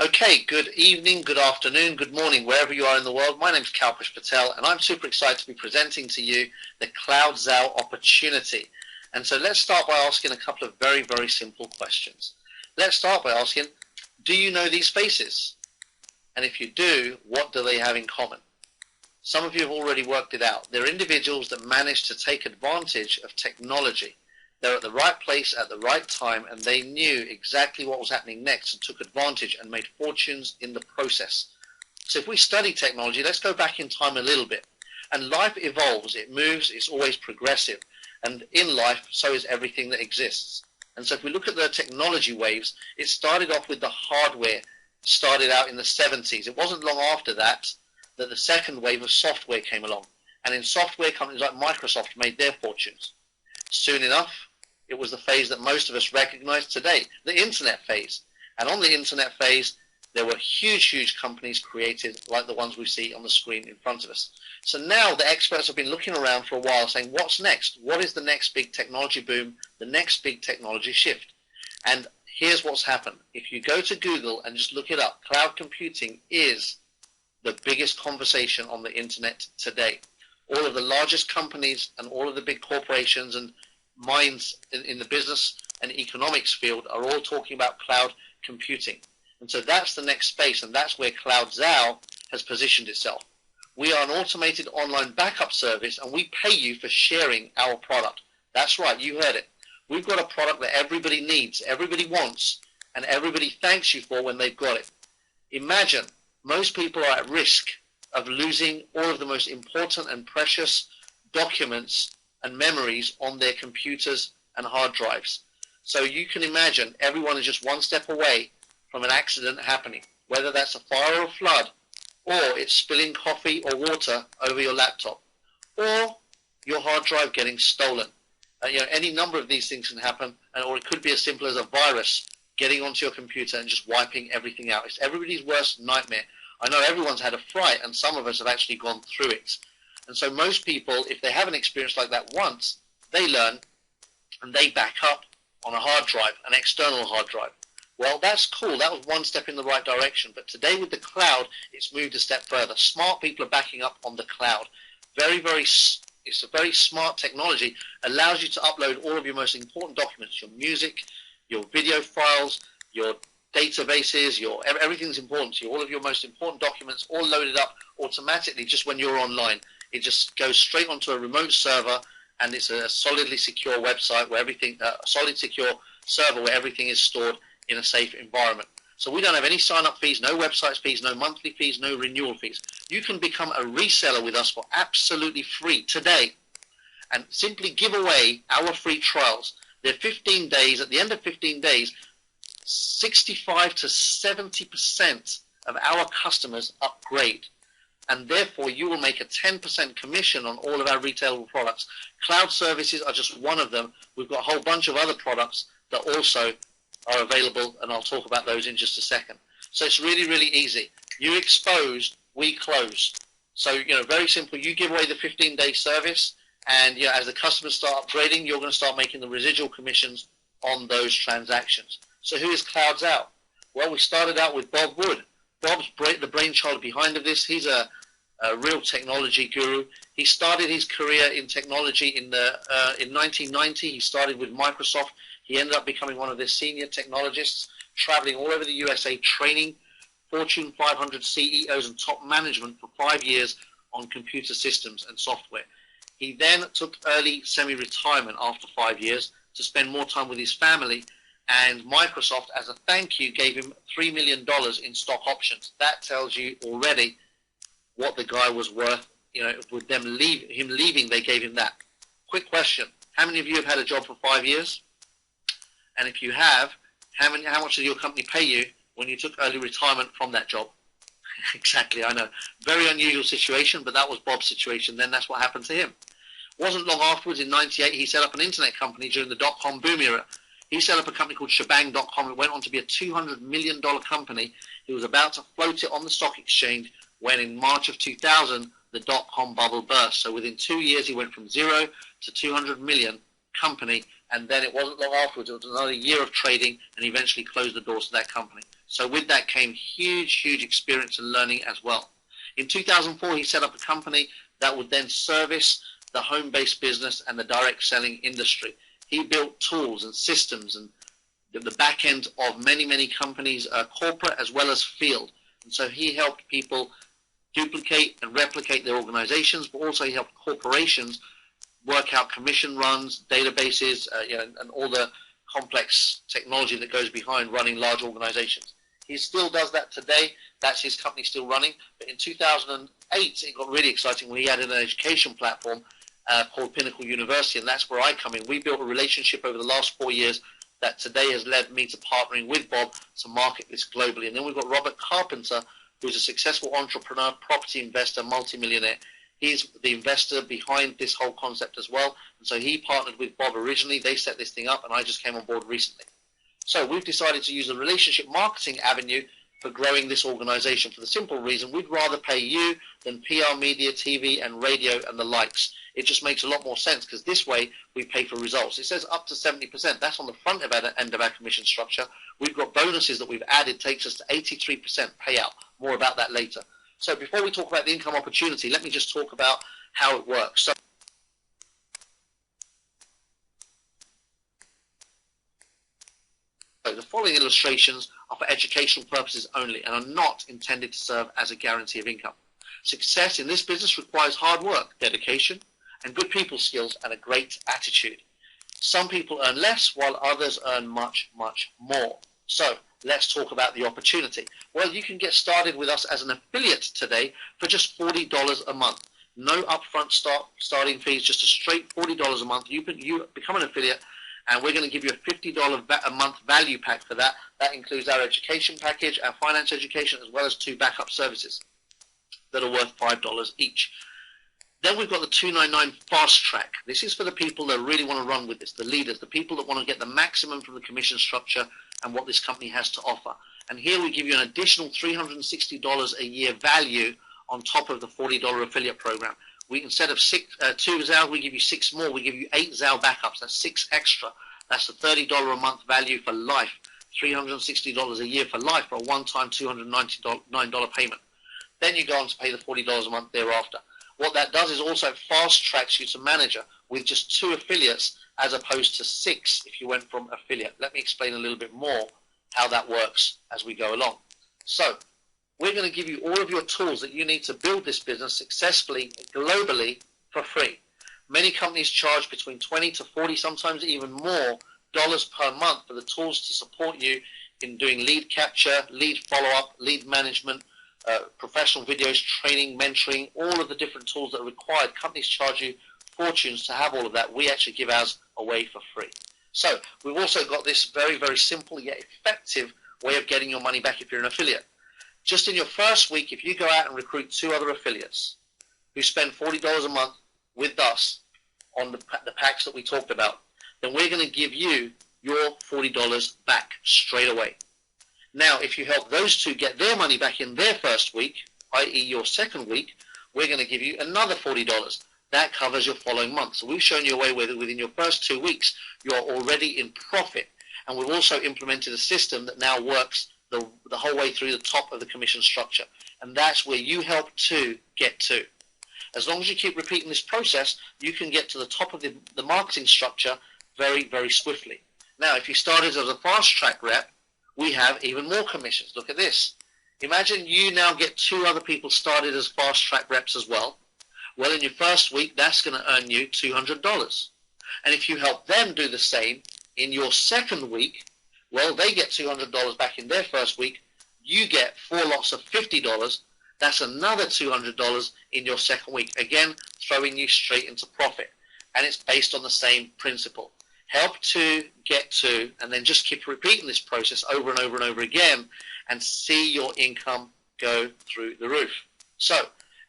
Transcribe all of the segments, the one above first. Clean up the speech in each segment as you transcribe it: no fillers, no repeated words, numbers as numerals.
Okay, good evening, good afternoon, good morning, wherever you are in the world. My name is Kalpesh Patel, and I'm super excited to be presenting to you the Cloud Zow opportunity. And so let's start by asking a couple of very, very simple questions. Let's start by asking, do you know these faces? And if you do, what do they have in common? Some of you have already worked it out. They're individuals that manage to take advantage of technology. They're at the right place at the right time, and they knew exactly what was happening next and took advantage and made fortunes in the process. So if we study technology, let's go back in time a little bit. And life evolves, it moves, it's always progressive. And in life, so is everything that exists. And so if we look at the technology waves, it started off with the hardware, started out in the 70s. It wasn't long after that that the second wave of software came along. And in software, companies like Microsoft made their fortunes. Soon enough, it was the phase that most of us recognize today, the internet phase. And on the internet phase, there were huge, huge companies created like the ones we see on the screen in front of us. So now the experts have been looking around for a while saying, what's next? What is the next big technology boom, the next big technology shift? And here's what's happened. If you go to Google and just look it up, cloud computing is the biggest conversation on the internet today. All of the largest companies and all of the big corporations and minds in the business and economics field are all talking about cloud computing. And so that's the next space, and that's where Cloud Zow has positioned itself. We are an automated online backup service, and we pay you for sharing our product. That's right, you heard it. We've got a product that everybody needs, everybody wants, and everybody thanks you for when they've got it. Imagine, most people are at risk of losing all of the most important and precious documents and memories on their computers and hard drives. So you can imagine everyone is just one step away from an accident happening, whether that's a fire or a flood, or it's spilling coffee or water over your laptop, or your hard drive getting stolen. Any number of these things can happen, or it could be as simple as a virus getting onto your computer and just wiping everything out. It's everybody's worst nightmare. I know everyone's had a fright, and some of us have actually gone through it. And so most people, if they have an experience like that once, they learn and they back up on a hard drive, an external hard drive. Well, that's cool. That was one step in the right direction. But today with the cloud, it's moved a step further. Smart people are backing up on the cloud. It's a very smart technology. Allows you to upload all of your most important documents, your music, your video files, your databases, everything's important to you. All of your most important documents all loaded up automatically just when you're online. It just goes straight onto a remote server, and it's a solidly secure website where solid secure server where everything is stored in a safe environment. So we don't have any sign-up fees, no website fees, no monthly fees, no renewal fees. You can become a reseller with us for absolutely free today, and simply give away our free trials. They're 15 days. At the end of 15 days, 65 to 70% of our customers upgrade. And therefore, you will make a 10% commission on all of our retail products. Cloud services are just one of them. We've got a whole bunch of other products that also are available, and I'll talk about those in just a second. So it's really, really easy. You expose, we close. So, very simple. You give away the 15-day service, and as the customers start upgrading, you're going to start making the residual commissions on those transactions. So who is Cloud Zow? Well, we started out with Bob Wood. Bob's the brainchild behind this. He's a real technology guru. He started his career in technology in 1990. He started with Microsoft. He ended up becoming one of their senior technologists, traveling all over the USA, training Fortune 500 CEOs and top management for 5 years on computer systems and software. He then took early semi-retirement after 5 years to spend more time with his family, and Microsoft, as a thank you, gave him $3 million in stock options. That tells you already what the guy was worth. With him leaving, they gave him that. Quick question. How many of you have had a job for 5 years? And if you have, how much did your company pay you when you took early retirement from that job? Exactly, I know. Very unusual situation, but that was Bob's situation then. That's what happened to him. Wasn't long afterwards, in 98, he set up an internet company during the dot-com boom era. He set up a company called Shebang.com. It went on to be a $200 million company. He was about to float it on the stock exchange when in March of 2000, the dot-com bubble burst. So within 2 years, he went from 0 to 200 million company. And then it wasn't long afterwards. It was another year of trading, and eventually closed the doors to that company. So with that came huge experience and learning as well. In 2004, he set up a company that would then service the home-based business and the direct selling industry. He built tools and systems and the back end of many companies, corporate as well as field. And so he helped people duplicate and replicate their organizations, but also he helped corporations work out commission runs, databases, and all the complex technology that goes behind running large organizations. He still does that today. That's his company still running. But in 2008, it got really exciting when he added an education platform called Pinnacle University, and that's where I come in. We built a relationship over the last 4 years that today has led me to partnering with Bob to market this globally. And then we've got Robert Carpenter, who's a successful entrepreneur, property investor, multimillionaire. He's the investor behind this whole concept as well. And so he partnered with Bob originally. They set this thing up, and I just came on board recently. So we've decided to use a relationship marketing avenue for growing this organization for the simple reason we'd rather pay you than PR, media, TV, and radio and the likes. It just makes a lot more sense because this way we pay for results. It says up to 70%. That's on the front of our end of our commission structure. We've got bonuses that we've added, takes us to 83% payout. More about that later. So before we talk about the income opportunity, let me just talk about how it works. So the following illustrations are for educational purposes only and are not intended to serve as a guarantee of income. Success in this business requires hard work, dedication, and good people skills and a great attitude. Some people earn less while others earn much more. So let's talk about the opportunity. Well, you can get started with us as an affiliate today for just $40 a month. No upfront starting fees, just a straight $40 a month. You become an affiliate, and we're going to give you a $50 a month value pack for that. That includes our education package, our finance education, as well as 2 backup services that are worth $5 each. Then we've got the $299 fast track. This is for the people that really want to run with this, the leaders, the people that want to get the maximum from the commission structure and what this company has to offer. And here we give you an additional $360 a year value on top of the $40 affiliate program. We, instead of 2 Zow, we give you 6 more. We give you 8 Zow backups. That's 6 extra. That's a $30 a month value for life. $360 a year for life for a one-time $299 payment. Then you go on to pay the $40 a month thereafter. What that does is also fast tracks you to manager with just 2 affiliates as opposed to 6 if you went from affiliate. Let me explain a little bit more how that works as we go along. So we're going to give you all of your tools that you need to build this business successfully globally for free. Many companies charge between 20 to 40, sometimes even more dollars per month for the tools to support you in doing lead capture, lead follow-up, lead management, professional videos, training, mentoring, all of the different tools that are required. Companies charge you fortunes to have all of that. We actually give ours away for free. So we've also got this very simple yet effective way of getting your money back if you're an affiliate. Just in your first week, if you go out and recruit 2 other affiliates who spend $40 a month with us on the packs that we talked about, then we're going to give you your $40 back straight away. Now, if you help those 2 get their money back in their first week, i.e. your second week, we're going to give you another $40. That covers your following month. So we've shown you a way where within your first 2 weeks, you're already in profit. And we've also implemented a system that now works the whole way through the top of the commission structure. And that's where you help to get to. As long as you keep repeating this process, you can get to the top of the marketing structure very swiftly. Now, if you started as a fast track rep, we have even more commissions. Look at this. Imagine you now get 2 other people started as fast track reps as well. Well, in your first week, that's going to earn you $200. And if you help them do the same in your second week, well, they get $200 back in their first week. You get 4 lots of $50. That's another $200 in your second week. Again, throwing you straight into profit. And it's based on the same principle. Help to get to, and then just keep repeating this process over and over again and see your income go through the roof. So,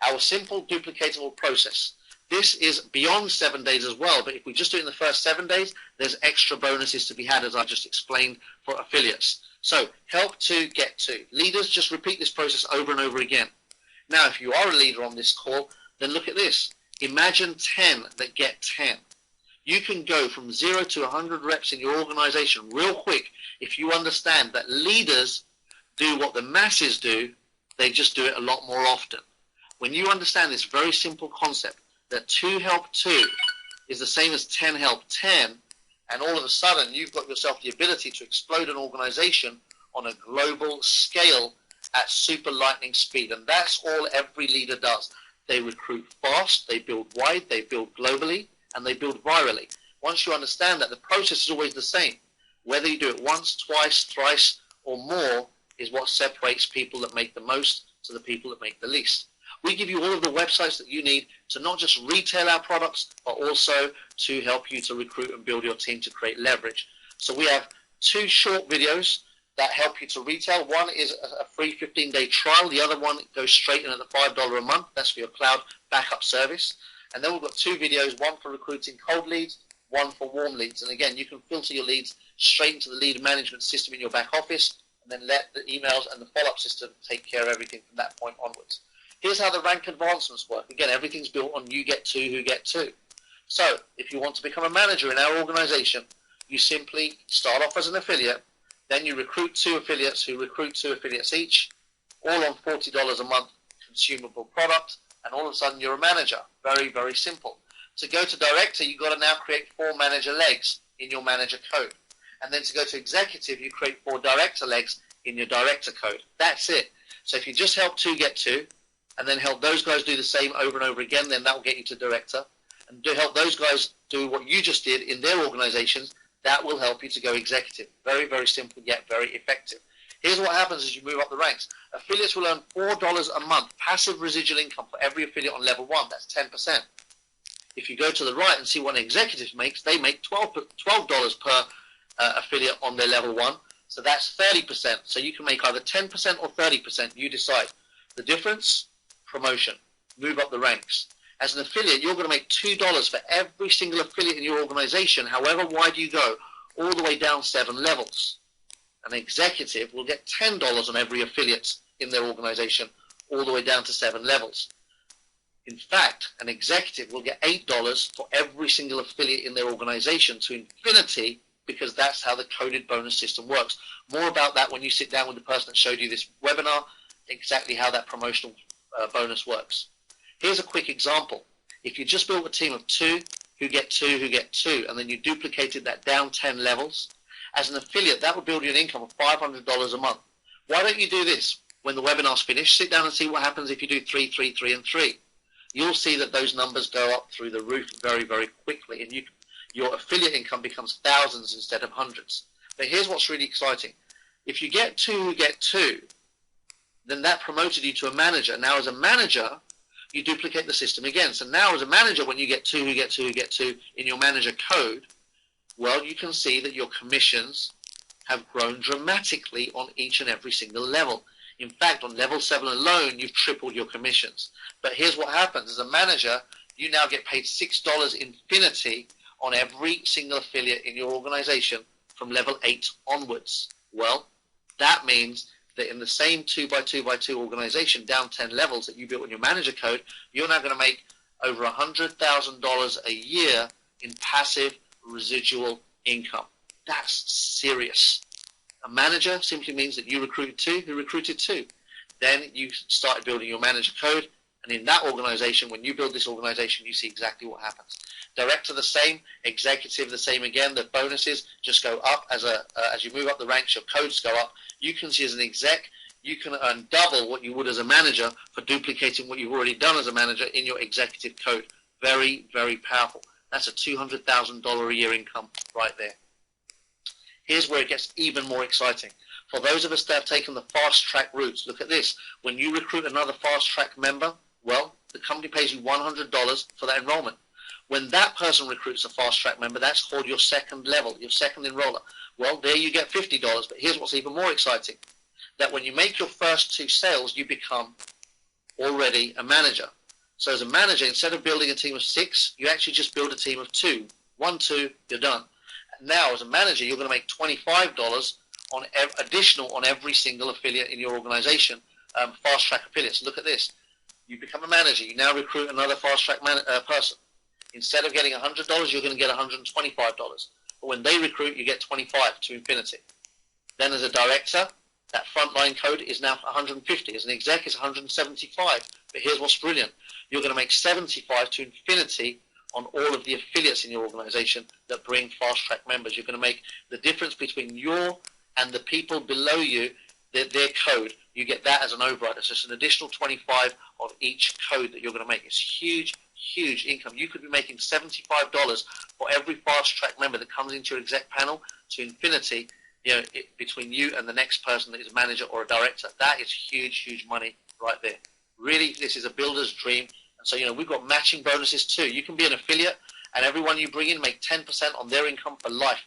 our simple duplicatable process. This is beyond 7 days as well, but if we just do it in the first 7 days, there's extra bonuses to be had, as I just explained, for affiliates. So, help to get to. Leaders, just repeat this process over and over again. Now, if you are a leader on this call, then look at this. Imagine 10 that get 10. You can go from 0 to 100 reps in your organization real quick if you understand that leaders do what the masses do, they just do it a lot more often. When you understand this very simple concept that 2 help 2 is the same as 10 help 10, and all of a sudden you've got yourself the ability to explode an organization on a global scale at super lightning speed. And that's all every leader does. They recruit fast, they build wide, they build globally, and they build virally. Once you understand that, the process is always the same. Whether you do it once, twice, thrice, or more is what separates people that make the most to the people that make the least. We give you all of the websites that you need to not just retail our products, but also to help you to recruit and build your team to create leverage. So we have 2 short videos that help you to retail. One is a free 15-day trial. The other one goes straight in at the $5 a month. That's for your cloud backup service. And then we've got 2 videos, one for recruiting cold leads, one for warm leads. And again, you can filter your leads straight into the lead management system in your back office, and then let the emails and the follow-up system take care of everything from that point onwards. Here's how the rank advancements work. Again, everything's built on you get 2 who get 2. So if you want to become a manager in our organization, you simply start off as an affiliate, then you recruit 2 affiliates who recruit 2 affiliates each, all on $40 a month consumable product, and all of a sudden you're a manager. Very, very simple. To go to director, you've got to now create 4 manager legs in your manager code. And then to go to executive, you create 4 director legs in your director code. That's it. So if you just help 2 get 2, and then help those guys do the same over and over again, then that will get you to director. And to help those guys do what you just did in their organizations, that will help you to go executive. Very, very simple, yet very effective. Here's what happens as you move up the ranks. Affiliates will earn $4 a month passive residual income for every affiliate on level 1. That's 10%. If you go to the right and see what an executive makes, they make $12 per affiliate on their level 1. So that's 30%. So you can make either 10% or 30%. You decide. The difference? Promotion. Move up the ranks. As an affiliate, you're going to make $2 for every single affiliate in your organization, however wide you go, all the way down 7 levels. An executive will get $10 on every affiliate in their organization, all the way down to 7 levels. In fact, an executive will get $8 for every single affiliate in their organization to infinity, because that's how the coded bonus system works. More about that when you sit down with the person that showed you this webinar, exactly how that promotional bonus works. Here's a quick example. If you just built a team of 2 who get 2 who get 2, and then you duplicated that down 10 levels, as an affiliate, that would build you an income of $500 a month. Why don't you do this? When the webinar's finished, sit down and see what happens if you do 3, 3, 3, and 3. You'll see that those numbers go up through the roof very, very quickly, and your affiliate income becomes thousands instead of hundreds. But here's what's really exciting. If you get 2 who get 2, then that promoted you to a manager. Now as a manager, you duplicate the system again. So now as a manager, when you get 2 who get 2 who get 2 in your manager code, well, you can see that your commissions have grown dramatically on each and every single level. In fact, on level 7 alone, you've tripled your commissions. But here's what happens. As a manager, you now get paid $6 infinity on every single affiliate in your organization from level 8 onwards. Well, that means that in the same 2x2x2 organization down 10 levels that you built in your manager code, you're now going to make over $100,000 a year in passive residual income. That's serious. A manager simply means that you recruited 2 who recruited 2. Then you started building your manager code, and in that organization, when you build this organization, you see exactly what happens. Director the same, executive the same again. The bonuses just go up as you move up the ranks. Your codes go up. You can see as an exec, you can earn double what you would as a manager for duplicating what you've already done as a manager in your executive code. Very, very powerful. That's a $200,000 a year income right there. Here's where it gets even more exciting. For those of us that have taken the fast track routes, look at this. When you recruit another fast track member, well, the company pays you $100 for that enrollment. When that person recruits a fast track member, that's called your second level, your second enroller. Well, there you get $50. But here's what's even more exciting. That when you make your first 2 sales, you become already a manager. So as a manager, instead of building a team of 6, you actually just build a team of 2. 1, 2, you're done. Now, as a manager, you're going to make $25 on additional on every single affiliate in your organization, fast track affiliates. Look at this. You become a manager. You now recruit another fast track person. Instead of getting $100, you're going to get $125. But when they recruit, you get 25 to infinity. Then as a director, That frontline code is now 150. As an exec, it's 175. But here's what's brilliant. You're going to make 75 to infinity on all of the affiliates in your organization that bring fast track members. You're going to make the difference between your and the people below you, their code. You get that as an override. It's just an additional 25 on each code that you're going to make. It's huge, huge income. You could be making $75 for every fast track member that comes into your exec panel to infinity, between you and the next person that is a manager or a director. That is huge, huge money right there. Really, this is a builder's dream. And so, we've got matching bonuses too. You can be an affiliate, and everyone you bring in make 10% on their income for life.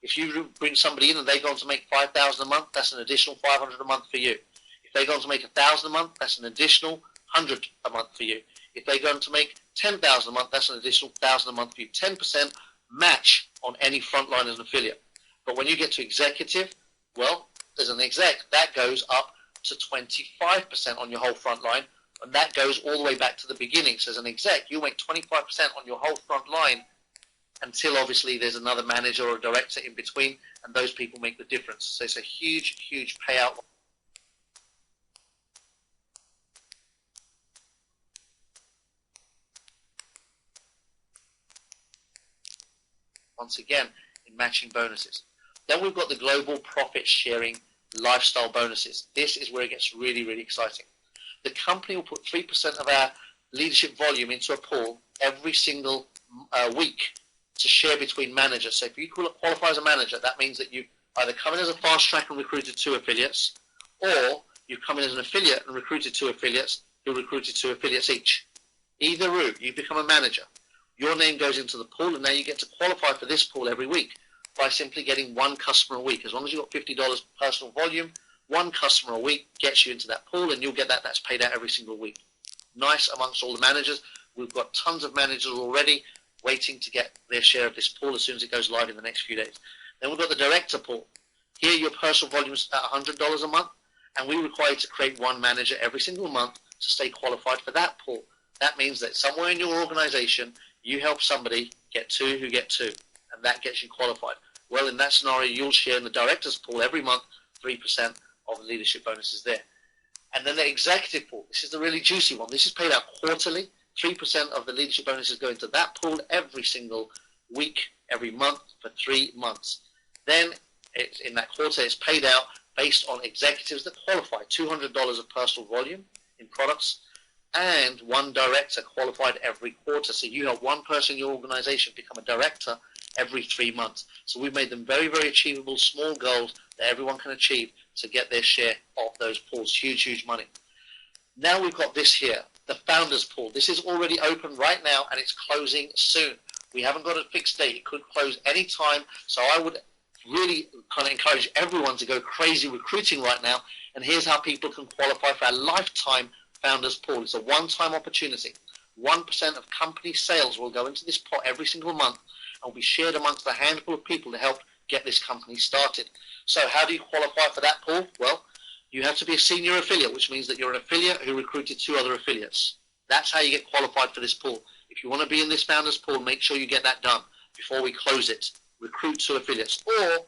If you bring somebody in and they go on to make $5,000 a month, that's an additional $500 a month for you. If they go on to make $1,000 a month, that's an additional $100 a month for you. If they go on to make $10,000 a month, that's an additional $1,000 a month for you. 10% match on any frontline as an affiliate. But when you get to executive, well, as an exec, that goes up to 25% on your whole frontline, and that goes all the way back to the beginning. So as an exec, you make 25% on your whole front line until obviously there's another manager or a director in between, and those people make the difference. So it's a huge, huge payout. Once again, in matching bonuses. Then we've got the global profit sharing lifestyle bonuses. This is where it gets really, really exciting. The company will put 3% of our leadership volume into a pool every single week to share between managers. So if you qualify as a manager, that means that you either come in as a fast track and recruited 2 affiliates, or you come in as an affiliate and recruited 2 affiliates who recruited 2 affiliates each. Either route, you become a manager. Your name goes into the pool, and now you get to qualify for this pool every week by simply getting 1 customer a week. As long as you've got $50 personal volume, 1 customer a week gets you into that pool, and you'll get that. That's paid out every single week. Nice amongst all the managers. We've got tons of managers already waiting to get their share of this pool as soon as it goes live in the next few days. Then we've got the director pool. Here your personal volume is at $100 a month, and we require you to create 1 manager every single month to stay qualified for that pool. That means that somewhere in your organization, you help somebody get 2 who get 2, and that gets you qualified. Well, in that scenario, you'll share in the director's pool every month 3% of the leadership bonuses there. And then the executive pool. This is the really juicy one. This is paid out quarterly. 3% of the leadership bonuses go into that pool every single week, every month for 3 months. Then in that quarter, it's paid out based on executives that qualify. $200 of personal volume in products, and 1 director qualified every quarter. So you have 1 person in your organization become a director every 3 months. So we've made them very, very achievable, small goals that everyone can achieve to get their share of those pools. Huge, huge money. Now we've got this here, the founders pool. This is already open right now, and it's closing soon. We haven't got a fixed date. It could close any time. So I would really kind of encourage everyone to go crazy recruiting right now. And here's how people can qualify for our lifetime founders pool. It's a one-time opportunity. 1% of company sales will go into this pot every single month and will be shared amongst a handful of people to help get this company started. So how do you qualify for that pool? Well, you have to be a senior affiliate, which means that you're an affiliate who recruited 2 other affiliates. That's how you get qualified for this pool. If you want to be in this founders pool, make sure you get that done before we close it. Recruit 2 affiliates, or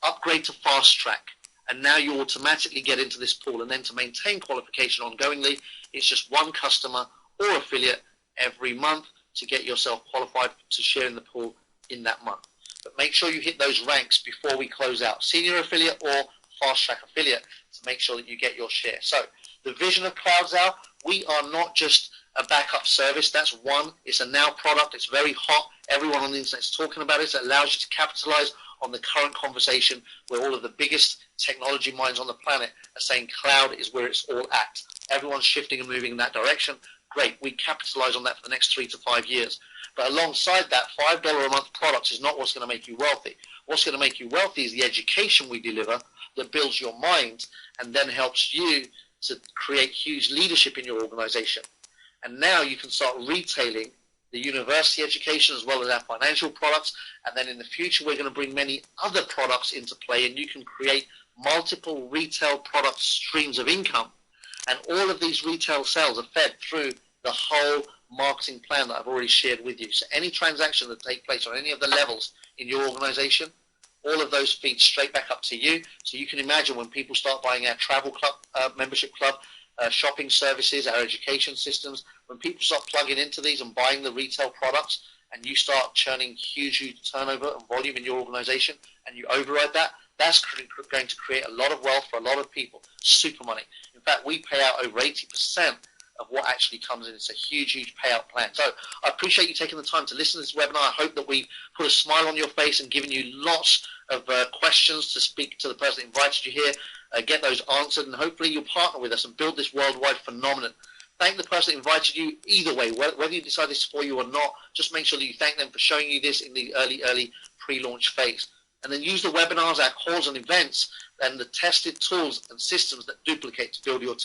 upgrade to fast track, and now you automatically get into this pool. And then to maintain qualification ongoingly, it's just 1 customer or affiliate every month to get yourself qualified to share in the pool in that month. But make sure you hit those ranks before we close out. Senior affiliate or fast track affiliate to make sure that you get your share. So the vision of Cloudzow, we are not just a backup service. That's one. It's a now product. It's very hot. Everyone on the internet is talking about it. It allows you to capitalize on the current conversation where all of the biggest technology minds on the planet are saying cloud is where it's all at. Everyone's shifting and moving in that direction. Great. We capitalize on that for the next 3 to 5 years. But alongside that, $5 a month products is not what's going to make you wealthy. What's going to make you wealthy is the education we deliver that builds your mind and then helps you to create huge leadership in your organization. And now you can start retailing the university education as well as our financial products. And then in the future, we're going to bring many other products into play, and you can create multiple retail product streams of income. And all of these retail sales are fed through the whole marketing plan that I've already shared with you. So any transaction that takes place on any of the levels in your organization, all of those feeds straight back up to you. So you can imagine when people start buying our travel club, membership club, shopping services, our education systems, when people start plugging into these and buying the retail products, and you start churning huge turnover and volume in your organization, and you override that, that's going to create a lot of wealth for a lot of people, super money. In fact, we pay out over 80% of what actually comes in. It's a huge payout plan. So I appreciate you taking the time to listen to this webinar. I hope that we put a smile on your face and given you lots of questions to speak to the person that invited you here, get those answered, and hopefully you'll partner with us and build this worldwide phenomenon. Thank the person that invited you either way, whether you decide this is for you or not. Just make sure that you thank them for showing you this in the early pre-launch phase. And then use the webinars, our calls and events, and the tested tools and systems that duplicate to build your team.